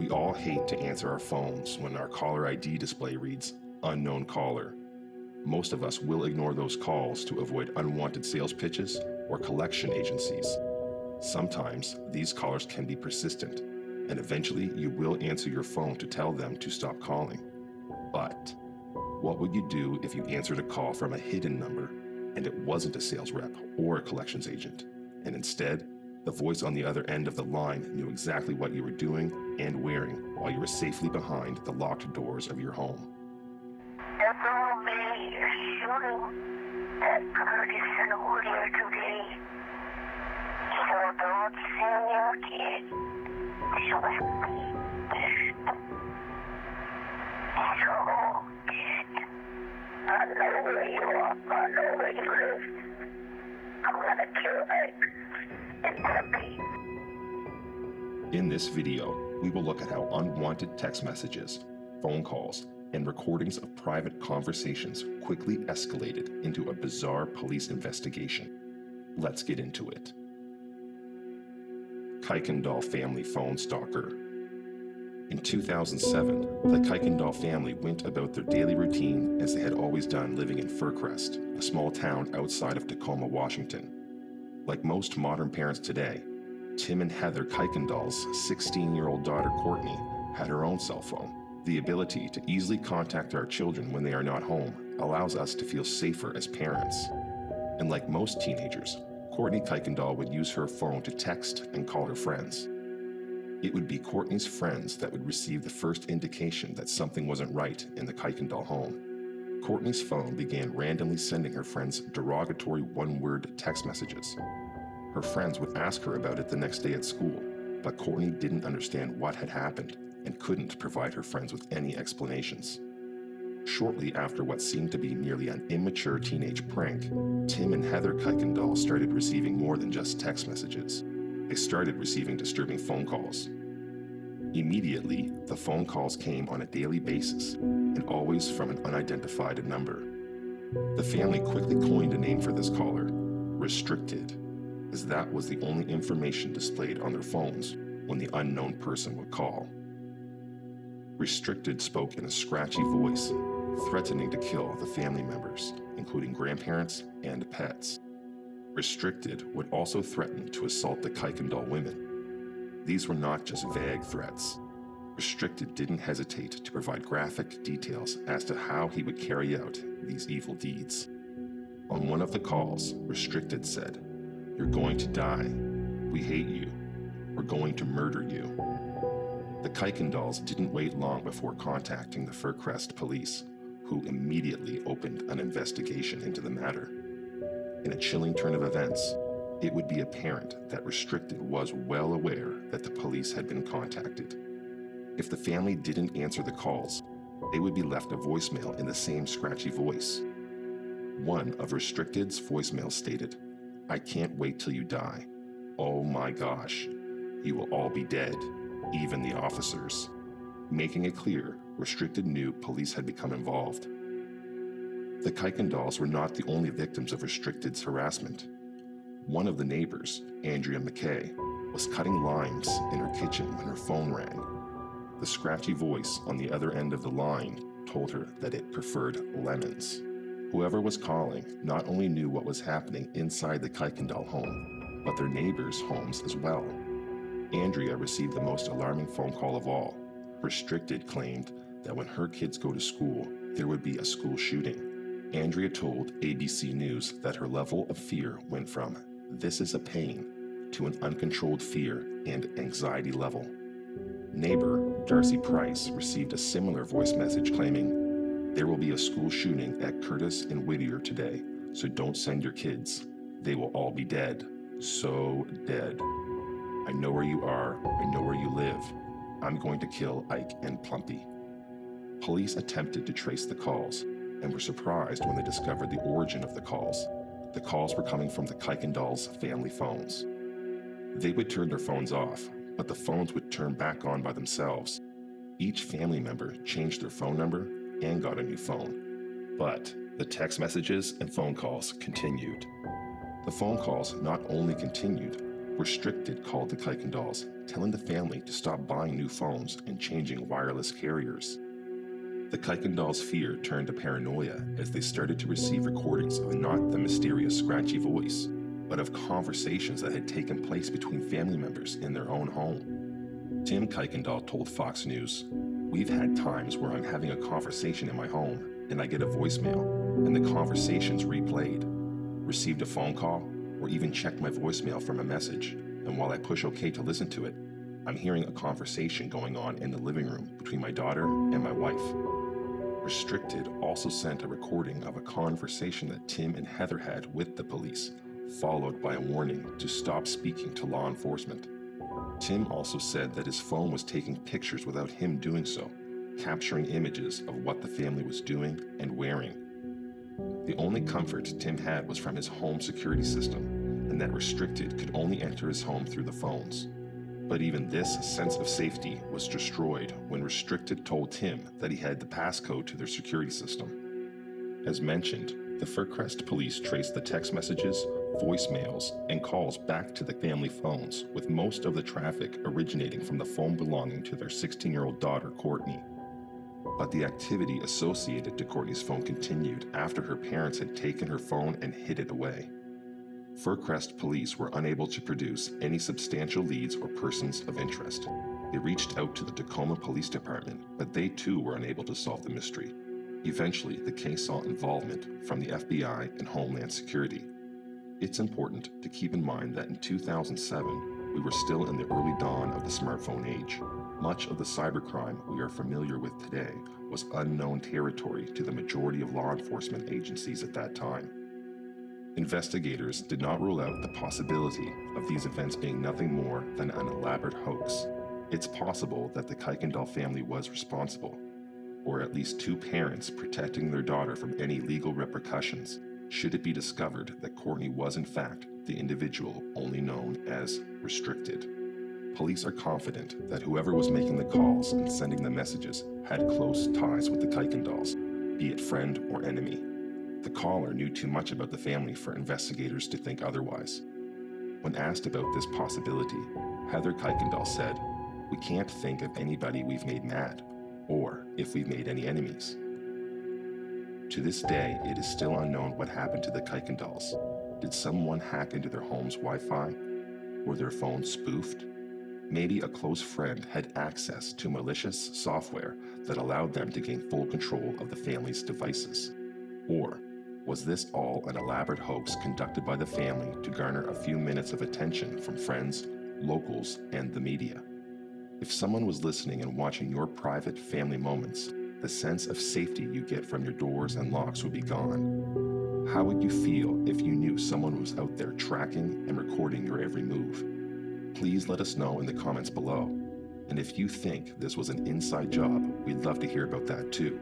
We all hate to answer our phones when our caller ID display reads unknown caller. Most of us will ignore those calls to avoid unwanted sales pitches or collection agencies. Sometimes these callers can be persistent, and eventually you will answer your phone to tell them to stop calling. But what would you do if you answered a call from a hidden number and it wasn't a sales rep or a collections agent, and instead, the voice on the other end of the line knew exactly what you were doing and wearing while you were safely behind the locked doors of your home? FOB shooting at Curtis and Whittier today. So don't send your kid to me. So, I know where you are. I know where you live. I'm gonna kill Ike and Puppy. In this video, we will look at how unwanted text messages, phone calls, and recordings of private conversations quickly escalated into a bizarre police investigation. Let's get into it. Kuykendall family phone stalker. In 2007, the Kuykendall family went about their daily routine as they had always done, living in Fircrest, a small town outside of Tacoma, Washington. Like most modern parents today, Tim and Heather Kuykendall's 16-year-old daughter Courtney had her own cell phone. The ability to easily contact our children when they are not home allows us to feel safer as parents. And like most teenagers, Courtney Kuykendall would use her phone to text and call her friends. It would be Courtney's friends that would receive the first indication that something wasn't right in the Kuykendall home. Courtney's phone began randomly sending her friends derogatory one-word text messages. Her friends would ask her about it the next day at school, but Courtney didn't understand what had happened and couldn't provide her friends with any explanations. Shortly after what seemed to be merely an immature teenage prank, Tim and Heather Kuykendall started receiving more than just text messages. They started receiving disturbing phone calls. Immediately, the phone calls came on a daily basis and always from an unidentified number. The family quickly coined a name for this caller, restricted, as that was the only information displayed on their phones when the unknown person would call. Restricted spoke in a scratchy voice, threatening to kill the family members, including grandparents and pets. Restricted would also threaten to assault the Kuykendall women. These were not just vague threats. Restricted didn't hesitate to provide graphic details as to how he would carry out these evil deeds. On one of the calls, Restricted said, "You're going to die. We hate you. We're going to murder you." The Kuykendalls didn't wait long before contacting the Fircrest police, who immediately opened an investigation into the matter. In a chilling turn of events, it would be apparent that Restricted was well aware that the police had been contacted. If the family didn't answer the calls, they would be left a voicemail in the same scratchy voice. One of Restricted's voicemails stated, "I can't wait till you die. Oh my gosh, you will all be dead, even the officers," making it clear Restricted knew police had become involved. The Kuykendalls were not the only victims of Restricted's harassment. One of the neighbors, Andrea McKay, was cutting limes in her kitchen when her phone rang. The scratchy voice on the other end of the line told her that it preferred lemons. Whoever was calling not only knew what was happening inside the Kuykendall home, but their neighbors' homes as well. Andrea received the most alarming phone call of all. Restricted claimed that when her kids go to school, there would be a school shooting. Andrea told ABC News that her level of fear went from "this is a pain" to an uncontrolled fear and anxiety level. Neighbor Darcy Price received a similar voice message claiming, "There will be a school shooting at Curtis and Whittier today, so don't send your kids. They will all be dead. So dead. I know where you are. I know where you live. I'm going to kill Ike and Plumpy." Police attempted to trace the calls and were surprised when they discovered the origin of the calls. The calls were coming from the Kuykendalls' family phones. They would turn their phones off, but the phones would turn back on by themselves. Each family member changed their phone number and got a new phone. But the text messages and phone calls continued. The phone calls not only continued, Restricted called the Kuykendalls, telling the family to stop buying new phones and changing wireless carriers. The Kuykendalls' fear turned to paranoia as they started to receive recordings of not the mysterious scratchy voice, but of conversations that had taken place between family members in their own home. Tim Kuykendall told Fox News, "We've had times where I'm having a conversation in my home and I get a voicemail and the conversation's replayed, received a phone call, or even checked my voicemail from a message, and while I push OK to listen to it, I'm hearing a conversation going on in the living room between my daughter and my wife." Restricted also sent a recording of a conversation that Tim and Heather had with the police, followed by a warning to stop speaking to law enforcement. Tim also said that his phone was taking pictures without him doing so, capturing images of what the family was doing and wearing. The only comfort Tim had was from his home security system, and that Restricted could only enter his home through the phones. But even this sense of safety was destroyed when Restricted told Tim that he had the passcode to their security system. As mentioned, the Fircrest police traced the text messages, voicemails, and calls back to the family phones, with most of the traffic originating from the phone belonging to their 16-year-old daughter, Courtney. But the activity associated to Courtney's phone continued after her parents had taken her phone and hid it away. Fircrest police were unable to produce any substantial leads or persons of interest. They reached out to the Tacoma Police Department, but they too were unable to solve the mystery. Eventually, the case saw involvement from the FBI and Homeland Security. It's important to keep in mind that in 2007, we were still in the early dawn of the smartphone age. Much of the cybercrime we are familiar with today was unknown territory to the majority of law enforcement agencies at that time. Investigators did not rule out the possibility of these events being nothing more than an elaborate hoax. It's possible that the Kuykendall family was responsible, or at least two parents protecting their daughter from any legal repercussions should it be discovered that Courtney was in fact the individual only known as Restricted. Police are confident that whoever was making the calls and sending the messages had close ties with the Kuykendalls, be it friend or enemy. The caller knew too much about the family for investigators to think otherwise. When asked about this possibility, Heather Kuykendall said, "We can't think of anybody we've made mad, or if we've made any enemies." To this day, it is still unknown what happened to the Kuykendalls. Did someone hack into their home's Wi-Fi? Were their phones spoofed? Maybe a close friend had access to malicious software that allowed them to gain full control of the family's devices. Or was this all an elaborate hoax conducted by the family to garner a few minutes of attention from friends, locals, and the media? If someone was listening and watching your private family moments, the sense of safety you get from your doors and locks would be gone. How would you feel if you knew someone was out there tracking and recording your every move? Please let us know in the comments below. And if you think this was an inside job, we'd love to hear about that too.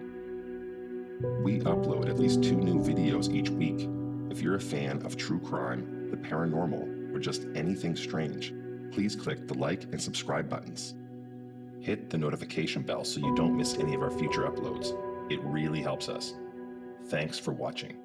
We upload at least 2 new videos each week. If you're a fan of true crime, the paranormal, or just anything strange, please click the like and subscribe buttons. Hit the notification bell so you don't miss any of our future uploads. It really helps us. Thanks for watching.